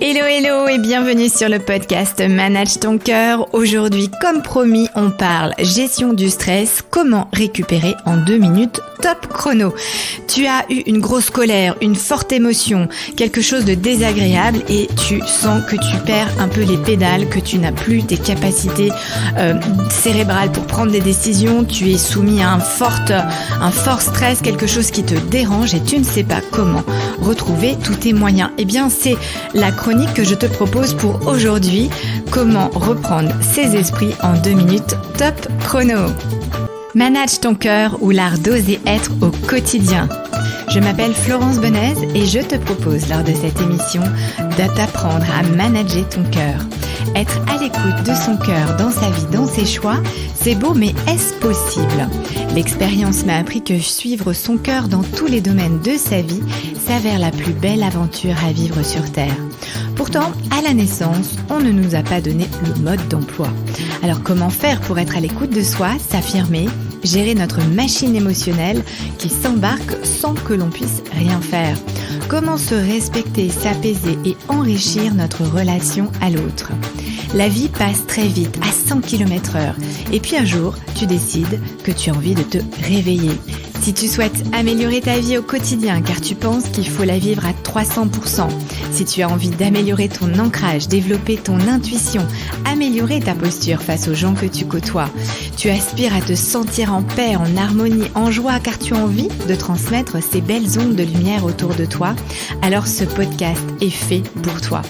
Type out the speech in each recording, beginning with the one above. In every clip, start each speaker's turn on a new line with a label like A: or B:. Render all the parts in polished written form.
A: Hello hello et bienvenue sur le podcast Manage ton cœur. Aujourd'hui, comme promis, on parle gestion du stress, comment récupérer en 2 minutes top chrono. Tu as eu une grosse colère, une forte émotion, quelque chose de désagréable et tu sens que tu perds un peu les pédales, que tu n'as plus tes capacités cérébrales pour prendre des décisions, tu es soumis à un fort stress, quelque chose qui te dérange et tu ne sais pas comment retrouver tous tes moyens. Eh bien, c'est la chronique que je te propose pour aujourd'hui. Comment reprendre ses esprits en 2 minutes top chrono. Manage ton cœur ou l'art d'oser être au quotidien. Je m'appelle Florence Benez et je te propose lors de cette émission de t'apprendre à manager ton cœur. Être à l'écoute de son cœur dans sa vie, dans ses choix, c'est beau, mais est-ce possible ? L'expérience m'a appris que suivre son cœur dans tous les domaines de sa vie s'avère la plus belle aventure à vivre sur Terre. Pourtant, à la naissance, on ne nous a pas donné le mode d'emploi. Alors comment faire pour être à l'écoute de soi, s'affirmer, gérer notre machine émotionnelle qui s'embarque sans que l'on puisse rien faire ? Comment se respecter, s'apaiser et enrichir notre relation à l'autre ? La vie passe très vite, à 100 km/h. Et puis un jour, tu décides que tu as envie de te réveiller. Si tu souhaites améliorer ta vie au quotidien car tu penses qu'il faut la vivre à 300%, si tu as envie d'améliorer ton ancrage, développer ton intuition, améliorer ta posture face aux gens que tu côtoies, tu aspires à te sentir en paix, en harmonie, en joie car tu as envie de transmettre ces belles ondes de lumière autour de toi, alors ce podcast est fait pour toi.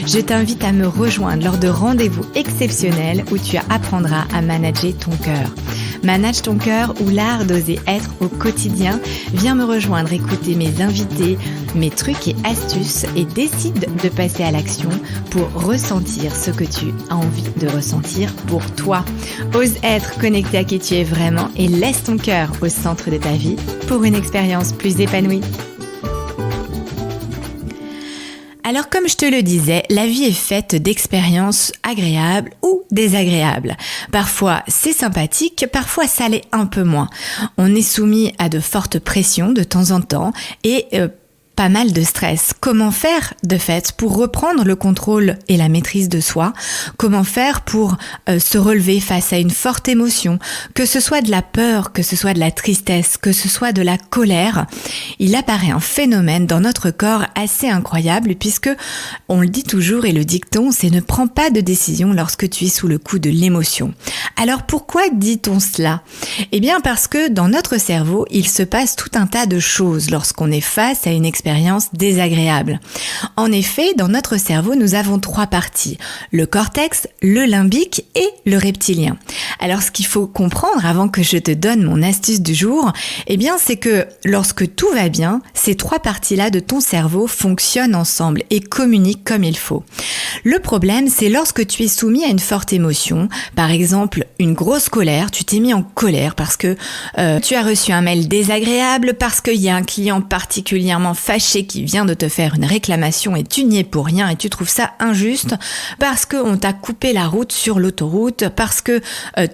A: Je t'invite à me rejoindre lors de rendez-vous exceptionnels où tu apprendras à manager ton cœur. Manage ton cœur ou l'art d'oser être au quotidien. Viens me rejoindre, écouter mes invités, mes trucs et astuces et décide de passer à l'action pour ressentir ce que tu as envie de ressentir pour toi. Ose être connecté à qui tu es vraiment et laisse ton cœur au centre de ta vie pour une expérience plus épanouie. Alors comme je te le disais, la vie est faite d'expériences agréables ou désagréables. Parfois c'est sympathique, parfois ça l'est un peu moins. On est soumis à de fortes pressions de temps en temps et pas mal de stress. Comment faire de fait pour reprendre le contrôle et la maîtrise de soi ? Comment faire pour se relever face à une forte émotion ? Que ce soit de la peur, que ce soit de la tristesse, que ce soit de la colère, il apparaît un phénomène dans notre corps assez incroyable puisque, on le dit toujours et le dicton, c'est ne prends pas de décision lorsque tu es sous le coup de l'émotion. Alors pourquoi dit-on cela ? Eh bien parce que dans notre cerveau, il se passe tout un tas de choses lorsqu'on est face à une expérience désagréable. En effet, dans notre cerveau, nous avons 3 parties, le cortex, le limbique et le reptilien. Alors ce qu'il faut comprendre avant que je te donne mon astuce du jour, eh bien c'est que lorsque tout va bien, ces 3 parties-là de ton cerveau fonctionnent ensemble et communiquent comme il faut. Le problème, c'est lorsque tu es soumis à une forte émotion, par exemple une grosse colère, tu t'es mis en colère parce que tu as reçu un mail désagréable, parce qu'il y a un client particulièrement fâché qui vient de te faire une réclamation et tu n'y es pour rien et tu trouves ça injuste, parce qu'on t'a coupé la route sur l'autoroute, parce que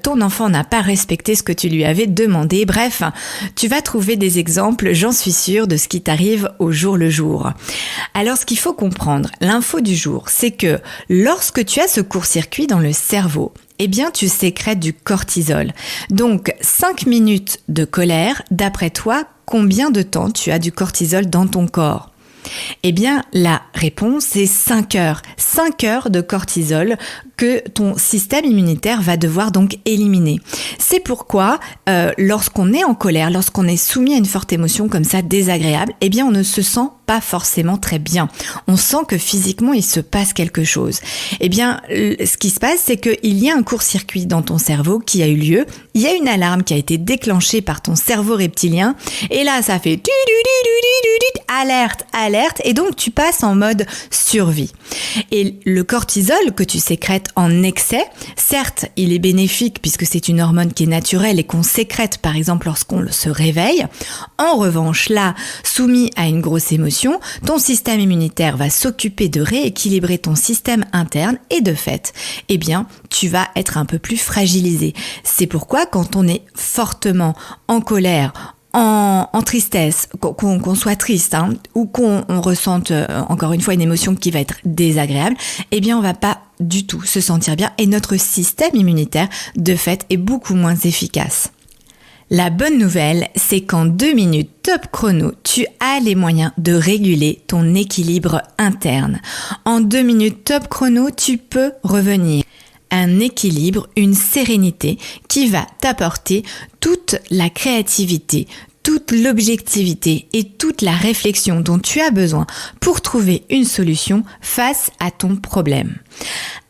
A: ton enfant n'a pas respecté ce que tu lui avais demandé. Bref, tu vas trouver des exemples, j'en suis sûre, de ce qui t'arrive au jour le jour. Alors ce qu'il faut comprendre, l'info du jour, c'est que lorsque tu as ce court-circuit dans le cerveau, eh bien tu sécrètes du cortisol. Donc 5 minutes de colère, d'après toi, combien de temps tu as du cortisol dans ton corps ? Eh bien, la réponse est 5 heures. 5 heures de cortisol que ton système immunitaire va devoir donc éliminer. C'est pourquoi, lorsqu'on est en colère, lorsqu'on est soumis à une forte émotion comme ça, désagréable, eh bien, on ne se sent pas forcément très bien. On sent que physiquement, il se passe quelque chose. Eh bien, ce qui se passe, c'est qu'il y a un court-circuit dans ton cerveau qui a eu lieu. Il y a une alarme qui a été déclenchée par ton cerveau reptilien. Et là, ça fait alerte, alerte. Et donc, tu passes en mode survie. Et le cortisol que tu sécrètes en excès, certes, il est bénéfique puisque c'est une hormone qui est naturelle et qu'on sécrète, par exemple, lorsqu'on se réveille. En revanche, là, soumis à une grosse émotion, ton système immunitaire va s'occuper de rééquilibrer ton système interne et de fait, eh bien, tu vas être un peu plus fragilisé. C'est pourquoi quand on est fortement en colère, en tristesse, qu'on soit triste, ou qu'on ressente encore une fois une émotion qui va être désagréable, eh bien on va pas du tout se sentir bien et notre système immunitaire de fait est beaucoup moins efficace. La bonne nouvelle, c'est qu'en 2 minutes top chrono, tu as les moyens de réguler ton équilibre interne. En 2 minutes top chrono, tu peux revenir à un équilibre, une sérénité qui va t'apporter toute la créativité, toute l'objectivité et toute la réflexion dont tu as besoin pour trouver une solution face à ton problème.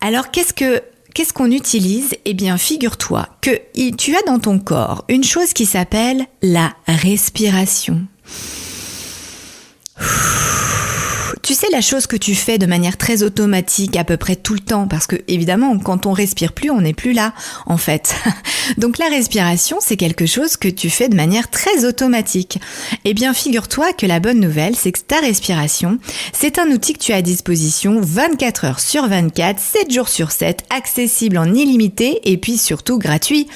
A: Alors qu'est-ce qu'on utilise ? Eh bien, figure-toi que tu as dans ton corps une chose qui s'appelle la respiration. Tu sais, la chose que tu fais de manière très automatique à peu près tout le temps, parce que évidemment, quand on respire plus, on n'est plus là, en fait. Donc la respiration, c'est quelque chose que tu fais de manière très automatique. Eh bien, figure-toi que la bonne nouvelle, c'est que ta respiration, c'est un outil que tu as à disposition 24 heures sur 24, 7 jours sur 7, accessible en illimité et puis surtout gratuit.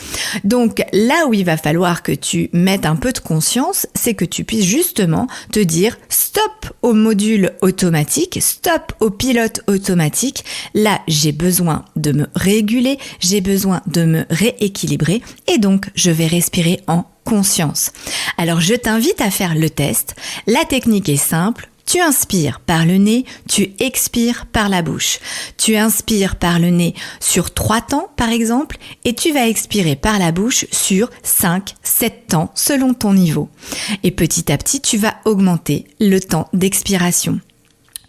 A: Donc là où il va falloir que tu mettes un peu de conscience, c'est que tu puisses justement te dire stop au module automatique, stop au pilote automatique. Là, j'ai besoin de me réguler, j'ai besoin de me rééquilibrer et donc je vais respirer en conscience. Alors, je t'invite à faire le test. La technique est simple. Tu inspires par le nez, tu expires par la bouche. Tu inspires par le nez sur 3 temps, par exemple, et tu vas expirer par la bouche sur 5, 7 temps, selon ton niveau. Et petit à petit, tu vas augmenter le temps d'expiration.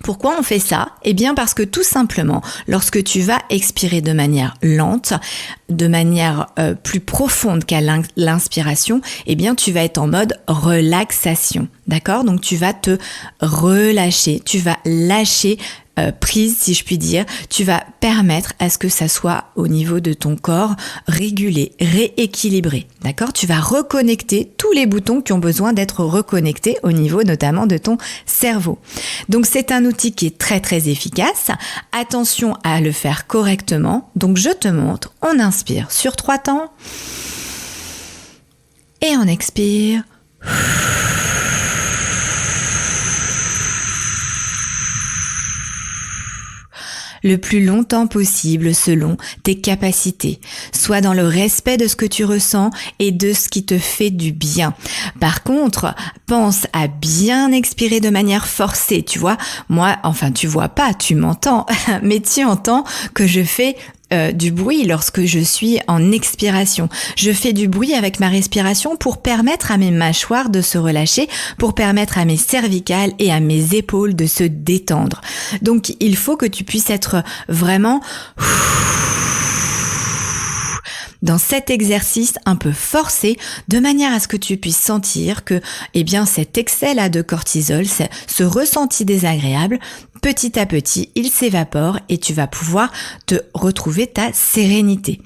A: Pourquoi on fait ça ? Eh bien parce que tout simplement, lorsque tu vas expirer de manière lente, de manière plus profonde qu'à l'inspiration, eh bien tu vas être en mode relaxation, d'accord ? Donc tu vas te relâcher, tu vas lâcher prise, si je puis dire, tu vas permettre à ce que ça soit au niveau de ton corps régulé, rééquilibré, d'accord ? Tu vas reconnecter tous les boutons qui ont besoin d'être reconnectés au niveau notamment de ton cerveau. Donc c'est un outil qui est très très efficace. Attention à le faire correctement. Donc je te montre, on inspire sur 3 temps et on expire. Le plus longtemps possible selon tes capacités, soit dans le respect de ce que tu ressens et de ce qui te fait du bien. Par contre, pense à bien expirer de manière forcée, tu vois. Moi, enfin tu vois pas, tu m'entends, mais tu entends que je fais du bruit lorsque je suis en expiration. Je fais du bruit avec ma respiration pour permettre à mes mâchoires de se relâcher, pour permettre à mes cervicales et à mes épaules de se détendre. Donc il faut que tu puisses être vraiment dans cet exercice un peu forcé, de manière à ce que tu puisses sentir que, eh bien, cet excès-là de cortisol, ce ressenti désagréable, petit à petit, il s'évapore et tu vas pouvoir te retrouver ta sérénité.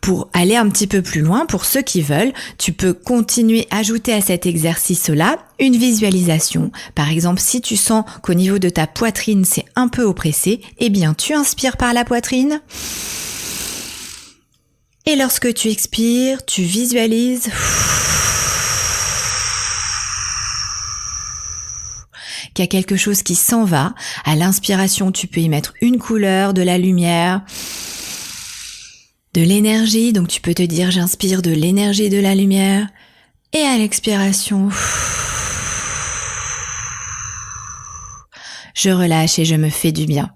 A: Pour aller un petit peu plus loin, pour ceux qui veulent, tu peux continuer à ajouter à cet exercice-là une visualisation. Par exemple, si tu sens qu'au niveau de ta poitrine, c'est un peu oppressé, eh bien, tu inspires par la poitrine. Et lorsque tu expires, tu visualises qu'il y a quelque chose qui s'en va. À l'inspiration, tu peux y mettre une couleur, de la lumière, de l'énergie. Donc tu peux te dire, j'inspire de l'énergie, de la lumière. Et à l'expiration, je relâche et je me fais du bien.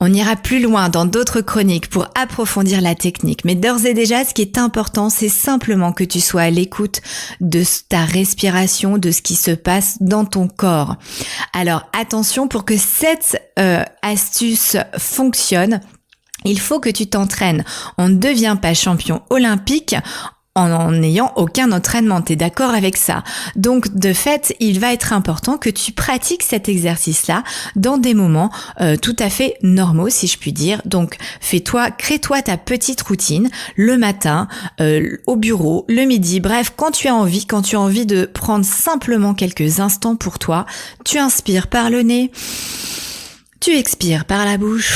A: On ira plus loin dans d'autres chroniques pour approfondir la technique. Mais d'ores et déjà, ce qui est important, c'est simplement que tu sois à l'écoute de ta respiration, de ce qui se passe dans ton corps. Alors attention, pour que cette astuce fonctionne, il faut que tu t'entraînes. On ne devient pas champion olympique en n'ayant aucun entraînement, t'es d'accord avec ça? Donc de fait, il va être important que tu pratiques cet exercice-là dans des moments tout à fait normaux, si je puis dire. Donc crée-toi ta petite routine le matin, au bureau, le midi, bref, quand tu as envie de prendre simplement quelques instants pour toi, tu inspires par le nez, tu expires par la bouche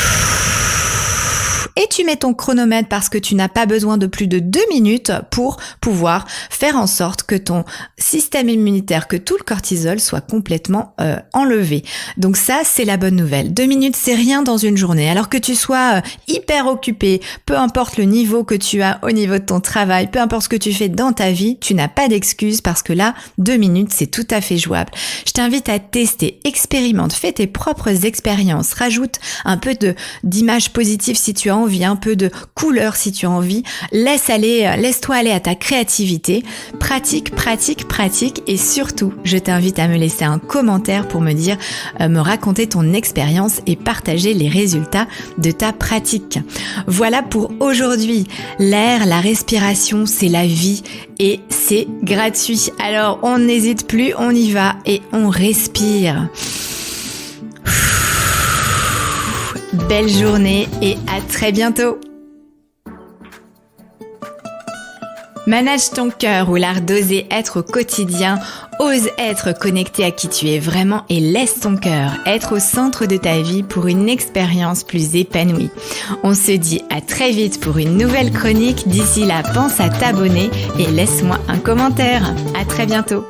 A: et tu mets ton chronomètre parce que tu n'as pas besoin de plus de 2 minutes pour pouvoir faire en sorte que ton système immunitaire, que tout le cortisol soit complètement enlevé. Donc ça, c'est la bonne nouvelle. 2 minutes, c'est rien dans une journée. Alors que tu sois hyper occupé, peu importe le niveau que tu as au niveau de ton travail, peu importe ce que tu fais dans ta vie, tu n'as pas d'excuse parce que là, 2 minutes, c'est tout à fait jouable. Je t'invite à tester, expérimente, fais tes propres expériences, rajoute un peu d'images positives si tu as envie, un peu de couleurs si tu as envie, laisse-toi aller à ta créativité, pratique et surtout, je t'invite à me laisser un commentaire pour me raconter ton expérience et partager les résultats de ta pratique. Voilà pour aujourd'hui. L'air, la respiration, c'est la vie et c'est gratuit. Alors, on n'hésite plus, on y va et on respire. Belle journée et à très bientôt. Manage ton cœur ou l'art d'oser être au quotidien. Ose être connecté à qui tu es vraiment et laisse ton cœur être au centre de ta vie pour une expérience plus épanouie. On se dit à très vite pour une nouvelle chronique. D'ici là, pense à t'abonner et laisse-moi un commentaire. À très bientôt.